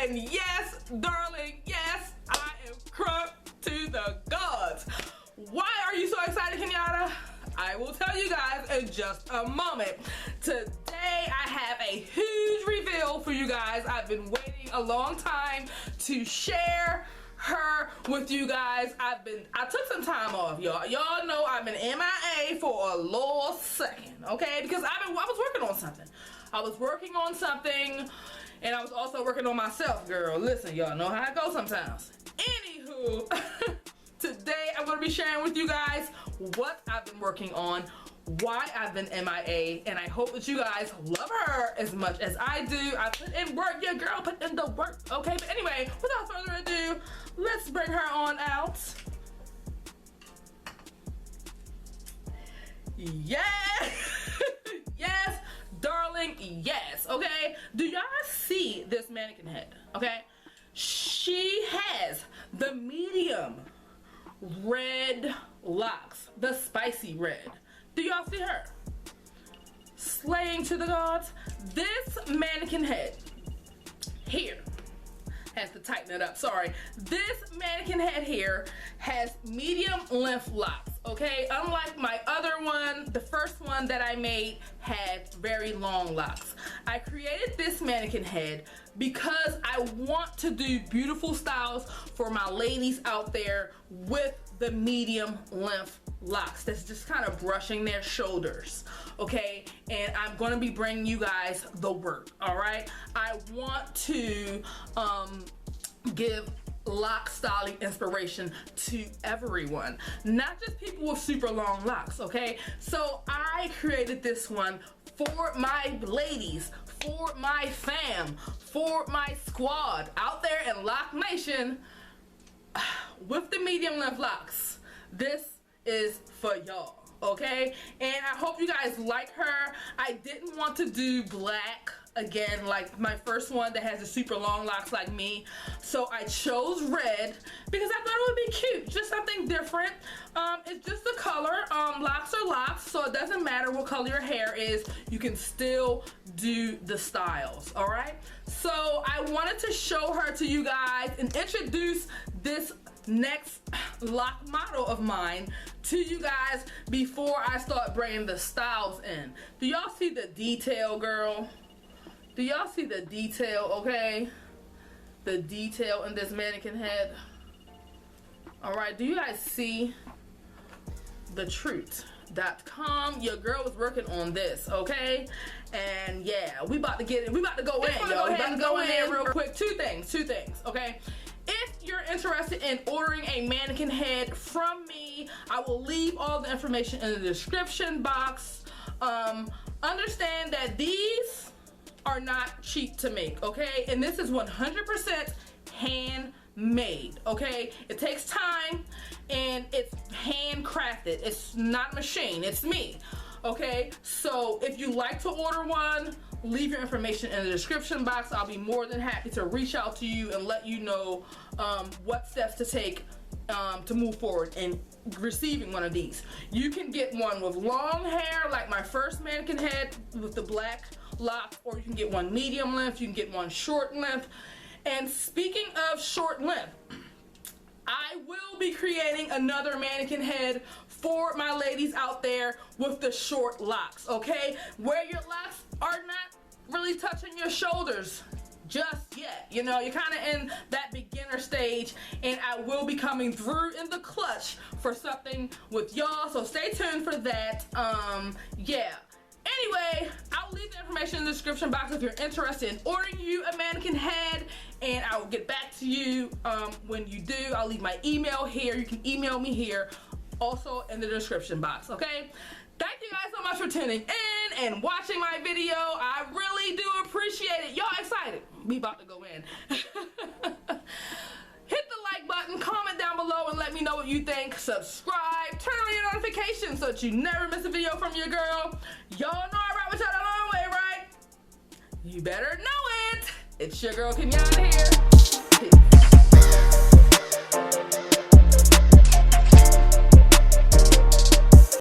And yes, darling, yes, I am crunk to the gods. Why are you so excited, Kenyata? I will tell you guys in just a moment. Today I have a huge reveal for you guys. I've been waiting a long time to share her with you guys. I took some time off, y'all. Y'all know I've been MIA for a little second, okay? Because I was working on something. I was working on something, and I was also working on myself, girl. Listen, y'all know how it goes sometimes. Anywho, today I'm gonna be sharing with you guys what I've been working on, why I've been MIA, and I hope that you guys love her as much as I do. I put in work, your girl put in the work, okay? But anyway, without further ado, let's bring her on out. Yes! Yes, darling, yes, okay? Do y'all see this mannequin head, okay? She has the medium red locks, the spicy red. Do y'all see her? Slaying to the gods. This mannequin head here has to tighten it up, sorry. This mannequin head here has medium length locks, okay? Unlike my other one, the first one that I made had very long locks. I created this mannequin head because I want to do beautiful styles for my ladies out there with the medium length locks that's just kind of brushing their shoulders, okay? And I'm gonna be bringing you guys the work, all right? I want to give lock styling inspiration to everyone, not just people with super long locks, okay? So I created this one for my ladies, for my fam, for my squad out there in Lock Nation with the medium length locks. This is for y'all, okay? And I hope you guys like her. I didn't want to do black again like my first one that has the super long locks like me, so I chose red because I thought it would be cute, just something different. It's just a color. Locks are locks, so it doesn't matter what color your hair is, you can still do the styles, all right? So I wanted to show her to you guys and introduce this next lock model of mine to you guys before I start bringing the styles in. Do y'all see the detail, girl? Do y'all see the detail, okay? The detail in this mannequin head. All right, do you guys see the truth.com? Your girl was working on this, okay? And yeah, we about to get it. We about to go in, y'all. We about to go in there real quick. Two things, okay? If you're interested in ordering a mannequin head from me, I will leave all the information in the description box. Understand that these are not cheap to make, okay? And this is 100% handmade, okay? It takes time and it's handcrafted. It's not a machine, it's me, okay? So if you like to order one, leave your information in the description box. I'll be more than happy to reach out to you and let you know what steps to take to move forward in receiving one of these. You can get one with long hair like my first mannequin head with the black lock, or you can get one medium length, you can get one short length. And speaking of short length, I will be creating another mannequin head for my ladies out there with the short locks, okay? Where your locks are not really touching your shoulders just yet. You know, you're kind of in that beginner stage, and I will be coming through in the clutch for something with y'all, so stay tuned for that. Yeah. Anyway, I'll leave the information in the description box if you're interested in ordering you a mannequin head, and I will get back to you when you do. I'll leave my email here. You can email me here, also in the description box, okay? Thank you guys so much for tuning in and watching my video. I really do appreciate it. Y'all excited? We about to go in. Hit the like button, comment down below, and let me know what you think. Subscribe, turn on your notifications so that you never miss a video from your girl. Y'all know I ride with y'all the long way, right? You better know it. It's your girl Kenyata here.